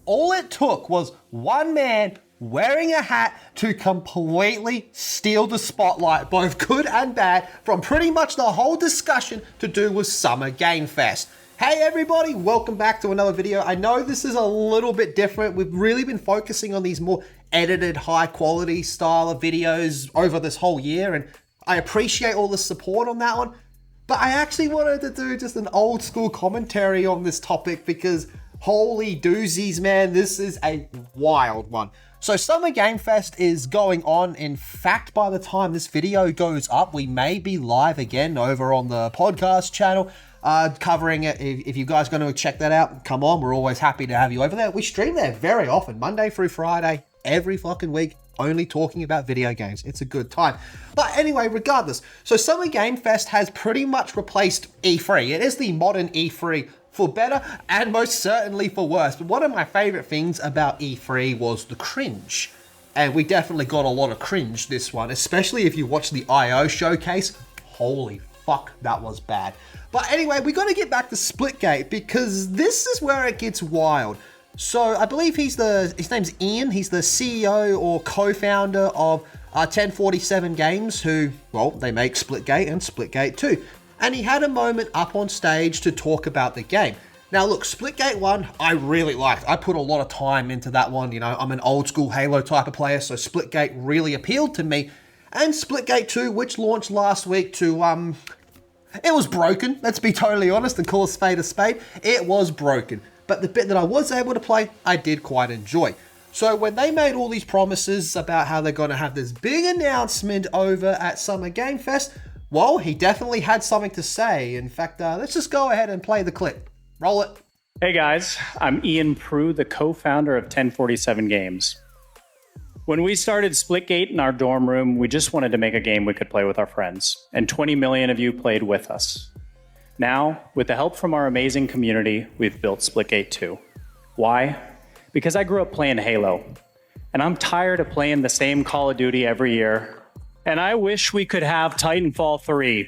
all it took was one man wearing a hat to completely steal the spotlight, both good and bad, from pretty much the whole discussion to do with Summer Game Fest. Hey everybody, welcome back to another video. I know this is a little bit different. We've really been focusing on these more edited, high quality style of videos over this whole year, and I appreciate all the support on that one. But I actually wanted to do just an old school commentary on this topic because holy doozies, man, this is a wild one. So Summer Game Fest is going on. In fact, by the time this video goes up, we may be live again over on the podcast channel, covering it. If you guys are going to check that out, come on, we're always happy to have you over there. We stream there very often, Monday through Friday, every fucking week, only talking about video games. It's a good time. But anyway, regardless, so Summer Game Fest has pretty much replaced E3. It is the modern E3 for better and most certainly for worse. But one of my favorite things about E3 was the cringe. And we definitely got a lot of cringe this one, especially if you watch the I.O. showcase. Holy fuck, that was bad. But anyway, we got to get back to Splitgate because this is where it gets wild. So I believe his name's Ian. He's the CEO or co-founder of 1047 Games, who, well, they make Splitgate and Splitgate 2. And he had a moment up on stage to talk about the game. Now look, Splitgate 1, I really liked. I put a lot of time into that one. You know, I'm an old school Halo type of player, so Splitgate really appealed to me. And Splitgate 2, which launched last week to, it was broken. Let's be totally honest and call a spade a spade. It was broken. But the bit that I was able to play, I did quite enjoy. So when they made all these promises about how they're going to have this big announcement over at Summer Game Fest, well, he definitely had something to say. In fact, let's just go ahead and play the clip. Roll it. Hey guys, I'm Ian Prue, the co-founder of 1047 Games. When we started Splitgate in our dorm room, we just wanted to make a game we could play with our friends, and 20 million of you played with us. Now, with the help from our amazing community, we've built Splitgate 2. Why? Because I grew up playing Halo, and I'm tired of playing the same Call of Duty every year, and I wish we could have Titanfall 3.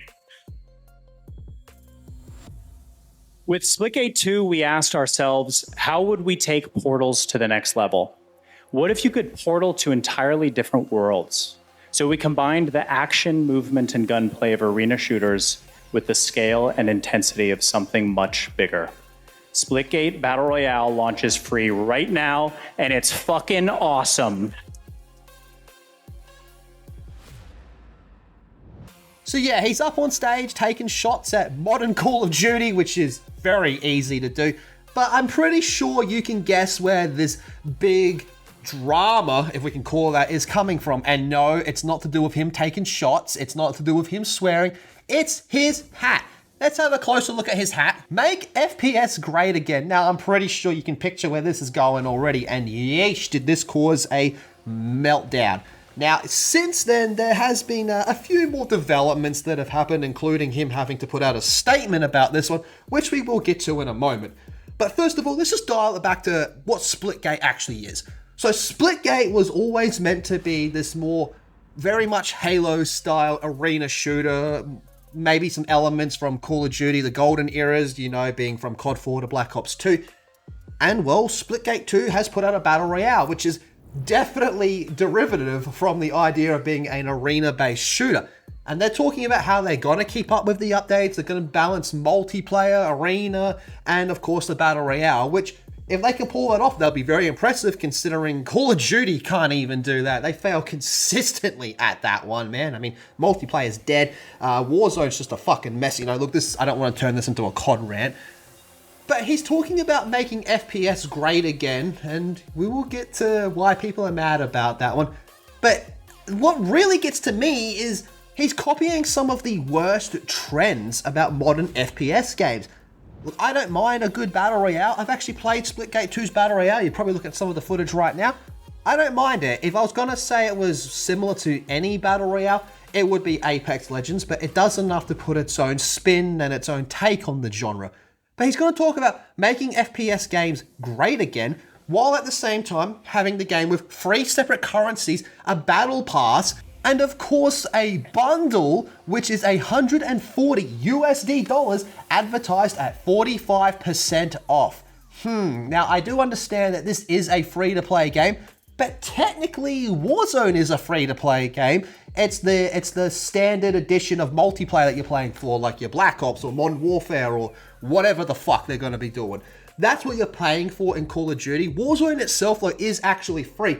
With Splitgate 2, we asked ourselves, how would we take Portals to the next level? What if you could portal to entirely different worlds? So we combined the action, movement, and gunplay of arena shooters with the scale and intensity of something much bigger. Splitgate Battle Royale launches free right now, and it's fucking awesome. So yeah, he's up on stage taking shots at modern Call of Duty, which is very easy to do. But I'm pretty sure you can guess where this big drama, if we can call that, is coming from. And no, it's not to do with him taking shots. It's not to do with him swearing. It's his hat. Let's have a closer look at his hat. Make FPS great again. Now, I'm pretty sure you can picture where this is going already. And yeesh, did this cause a meltdown. Now, since then, there has been a few more developments that have happened, including him having to put out a statement about this one, which we will get to in a moment. But first of all, let's just dial it back to what Splitgate actually is. So Splitgate was always meant to be this more very much Halo-style arena shooter, maybe some elements from Call of Duty, the golden eras, you know, being from COD 4 to Black Ops 2. And, well, Splitgate 2 has put out a Battle Royale, which is definitely derivative from the idea of being an arena-based shooter. And they're talking about how they're going to keep up with the updates, they're going to balance multiplayer, arena, and, of course, the Battle Royale, which, if they can pull that off, they'll be very impressive considering Call of Duty can't even do that. They fail consistently at that one, man. I mean, multiplayer's dead. Warzone's just a fucking mess. You know, look, I don't want to turn this into a COD rant. But he's talking about making FPS great again, and we will get to why people are mad about that one. But what really gets to me is he's copying some of the worst trends about modern FPS games. Look, I don't mind a good Battle Royale. I've actually played Splitgate 2's Battle Royale. You probably look at some of the footage right now. I don't mind it. If I was going to say it was similar to any Battle Royale, it would be Apex Legends, but it does enough to put its own spin and its own take on the genre. But he's going to talk about making FPS games great again, while at the same time having the game with 3 separate currencies, a battle pass, and of course a bundle, which is $140 USD advertised at 45% off. Now, I do understand that this is a free-to-play game, but technically Warzone is a free-to-play game. It's the standard edition of multiplayer that you're playing for, like your Black Ops or Modern Warfare or whatever the fuck they're going to be doing. That's what you're paying for in Call of Duty. Warzone itself, though, is actually free.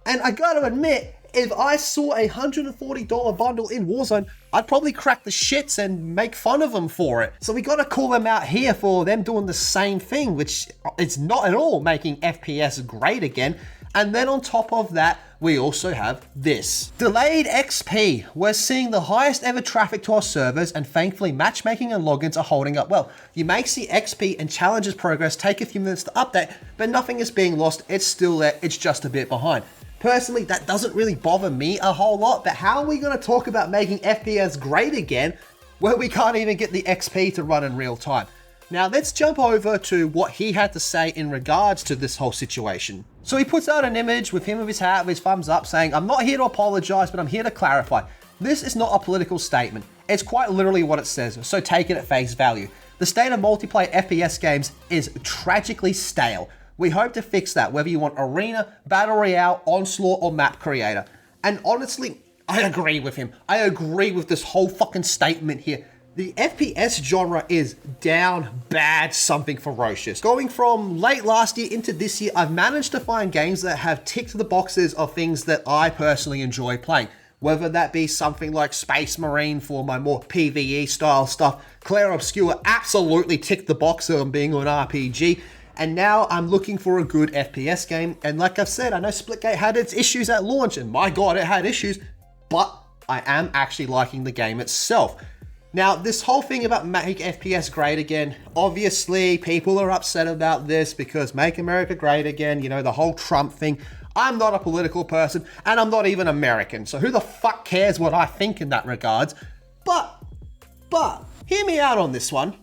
And I gotta admit, if I saw a $140 bundle in Warzone, I'd probably crack the shits and make fun of them for it. So we gotta call them out here for them doing the same thing, which is not at all making FPS great again. And then on top of that, we also have this. Delayed XP. We're seeing the highest ever traffic to our servers, and thankfully matchmaking and logins are holding up well. You may see XP and challenges progress take a few minutes to update, but nothing is being lost. It's still there, it's just a bit behind. Personally, that doesn't really bother me a whole lot, but how are we going to talk about making FPS great again where we can't even get the XP to run in real time? Now let's jump over to what he had to say in regards to this whole situation. So he puts out an image with him with his hat, with his thumbs up, saying, "I'm not here to apologize, but I'm here to clarify. This is not a political statement. It's quite literally what it says, so take it at face value. The state of multiplayer FPS games is tragically stale. We hope to fix that, whether you want Arena, Battle Royale, Onslaught, or Map Creator." And honestly, I agree with him. I agree with this whole fucking statement here. The FPS genre is down bad something ferocious. Going from late last year into this year, I've managed to find games that have ticked the boxes of things that I personally enjoy playing. Whether that be something like Space Marine for my more PvE style stuff, Clair Obscur absolutely ticked the box of being an RPG. And now I'm looking for a good FPS game. And like I've said, I know Splitgate had its issues at launch, and my god, it had issues, but I am actually liking the game itself. Now, this whole thing about make FPS great again, obviously people are upset about this because make America great again, you know, the whole Trump thing. I'm not a political person, and I'm not even American, so who the fuck cares what I think in that regards? But, hear me out on this one.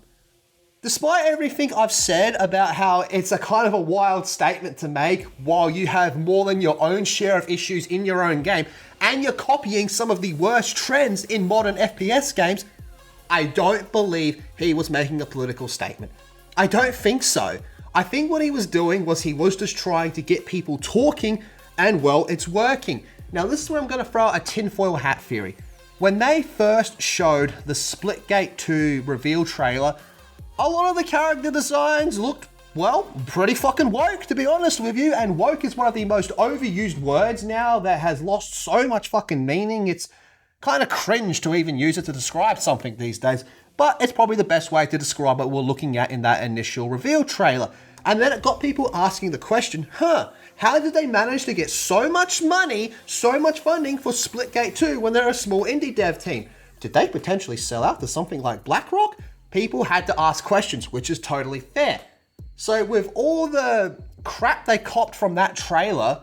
Despite everything I've said about how it's a kind of a wild statement to make while you have more than your own share of issues in your own game, and you're copying some of the worst trends in modern FPS games, I don't believe he was making a political statement. I don't think so. I think what he was doing was he was just trying to get people talking, and well, it's working. Now this is where I'm going to throw out a tinfoil hat theory. When they first showed the Splitgate 2 reveal trailer, a lot of the character designs looked, well, pretty fucking woke, to be honest with you. And woke is one of the most overused words now that has lost so much fucking meaning. It's kind of cringe to even use it to describe something these days, but it's probably the best way to describe what we're looking at in that initial reveal trailer. And then it got people asking the question, how did they manage to get so much money, so much funding for Splitgate 2 when they're a small indie dev team? Did they potentially sell out to something like BlackRock? People had to ask questions, which is totally fair. So with all the crap they copped from that trailer,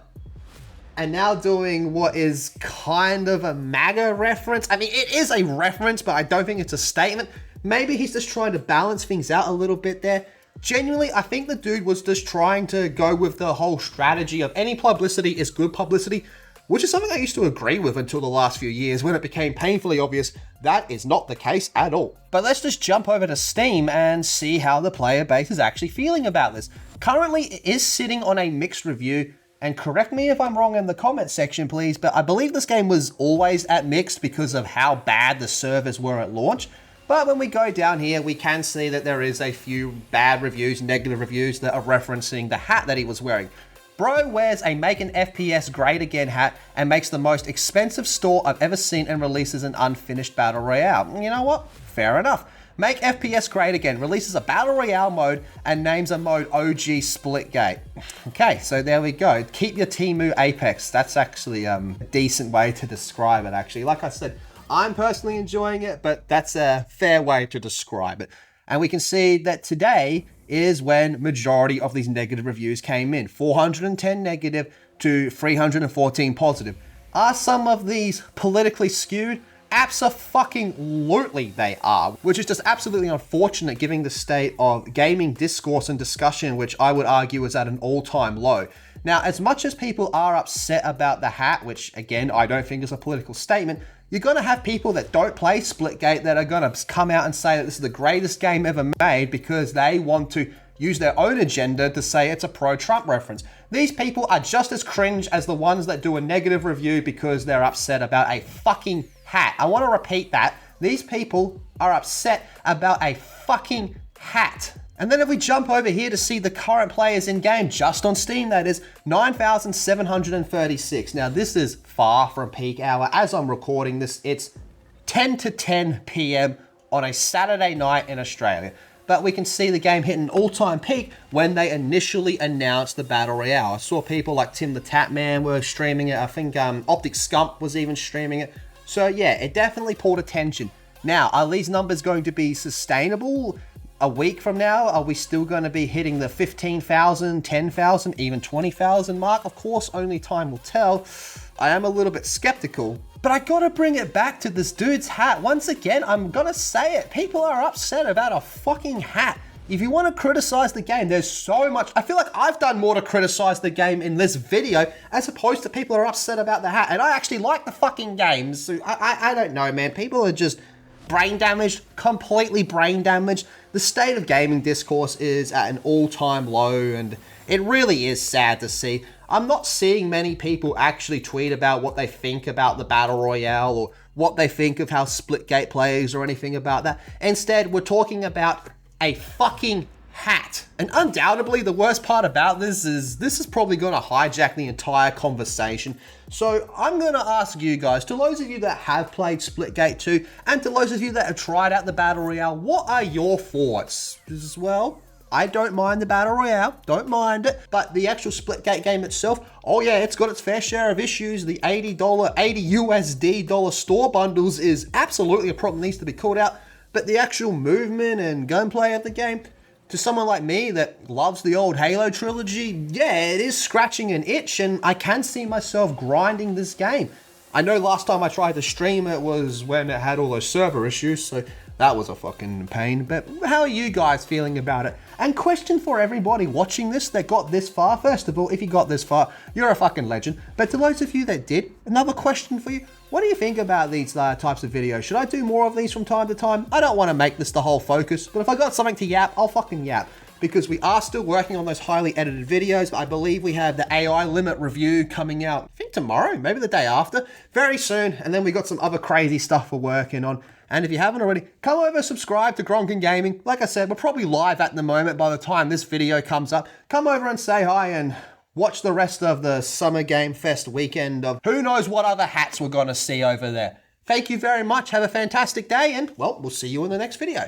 and now doing what is kind of a MAGA reference. I mean, it is a reference, but I don't think it's a statement. Maybe he's just trying to balance things out a little bit there. Genuinely, I think the dude was just trying to go with the whole strategy of any publicity is good publicity, which is something I used to agree with until the last few years when it became painfully obvious that is not the case at all. But let's just jump over to Steam and see how the player base is actually feeling about this. Currently, it is sitting on a mixed review. And correct me if I'm wrong in the comment section, please, but I believe this game was always at mixed because of how bad the servers were at launch. But when we go down here, we can see that there is a few bad reviews, negative reviews that are referencing the hat that he was wearing. Bro wears a Make an FPS Great Again hat and makes the most expensive store I've ever seen and releases an unfinished Battle Royale. You know what? Fair enough. Make FPS Great Again releases a Battle Royale mode and names a mode OG Splitgate. Okay, so there we go. Keep your Temu Apex. That's actually a decent way to describe it, actually. Like I said, I'm personally enjoying it, but that's a fair way to describe it. And we can see that today is when majority of these negative reviews came in. 410 negative to 314 positive. Are some of these politically skewed? Abso-fucking-lutely they are, which is just absolutely unfortunate given the state of gaming discourse and discussion, which I would argue is at an all-time low. Now, as much as people are upset about the hat, which again, I don't think is a political statement, you're going to have people that don't play Splitgate that are going to come out and say that this is the greatest game ever made because they want to use their own agenda to say it's a pro-Trump reference. These people are just as cringe as the ones that do a negative review because they're upset about a fucking hat. I want to repeat that. These people are upset about a fucking hat. And then if we jump over here to see the current players in game, just on Steam that is, 9,736. Now this is far from peak hour. As I'm recording this, it's 10 to 10 p.m. on a Saturday night in Australia. But we can see the game hit an all-time peak when they initially announced the Battle Royale. I saw people like Tim the Tatman were streaming it. I think Optic Scump was even streaming it. So yeah, it definitely pulled attention. Now, are these numbers going to be sustainable? A week from now, are we still going to be hitting the 15,000, 10,000, even 20,000 mark? Of course, only time will tell. I am a little bit skeptical, but I gotta bring it back to this dude's hat. Once again, I'm gonna say it. People are upset about a fucking hat. If you want to criticize the game, there's so much. I feel like I've done more to criticize the game in this video as opposed to people are upset about the hat. And I actually like the fucking game. So I don't know, man. People are just brain damaged, completely brain damaged. The state of gaming discourse is at an all-time low, and it really is sad to see. I'm not seeing many people actually tweet about what they think about the Battle Royale or what they think of how Splitgate plays or anything about that. Instead, we're talking about a fucking hat. And undoubtedly, the worst part about this is probably going to hijack the entire conversation. So I'm going to ask you guys, to those of you that have played Splitgate 2, and to those of you that have tried out the Battle Royale, what are your thoughts? As well, I don't mind the Battle Royale, don't mind it, but the actual Splitgate game itself, oh yeah, it's got its fair share of issues. The $80 USD store bundles is absolutely a problem that needs to be called out, but the actual movement and gunplay of the game, to someone like me that loves the old Halo trilogy, yeah, it is scratching an itch, and I can see myself grinding this game. I know last time I tried to stream it was when it had all those server issues, so that was a fucking pain. But how are you guys feeling about it? And question for everybody watching this that got this far. First of all, if you got this far, you're a fucking legend. But to those of you that did, another question for you. What do you think about these types of videos? Should I do more of these from time to time? I don't want to make this the whole focus, but if I got something to yap, I'll fucking yap. Because we are still working on those highly edited videos. I believe we have the AI limit review coming out, I think tomorrow, maybe the day after, very soon. And then we got some other crazy stuff we're working on. And if you haven't already, come over, subscribe to Gronkin Gaming. Like I said, we're probably live at the moment by the time this video comes up. Come over and say hi and watch the rest of the Summer Game Fest weekend of who knows what other hats we're going to see over there. Thank you very much. Have a fantastic day, and, well, we'll see you in the next video.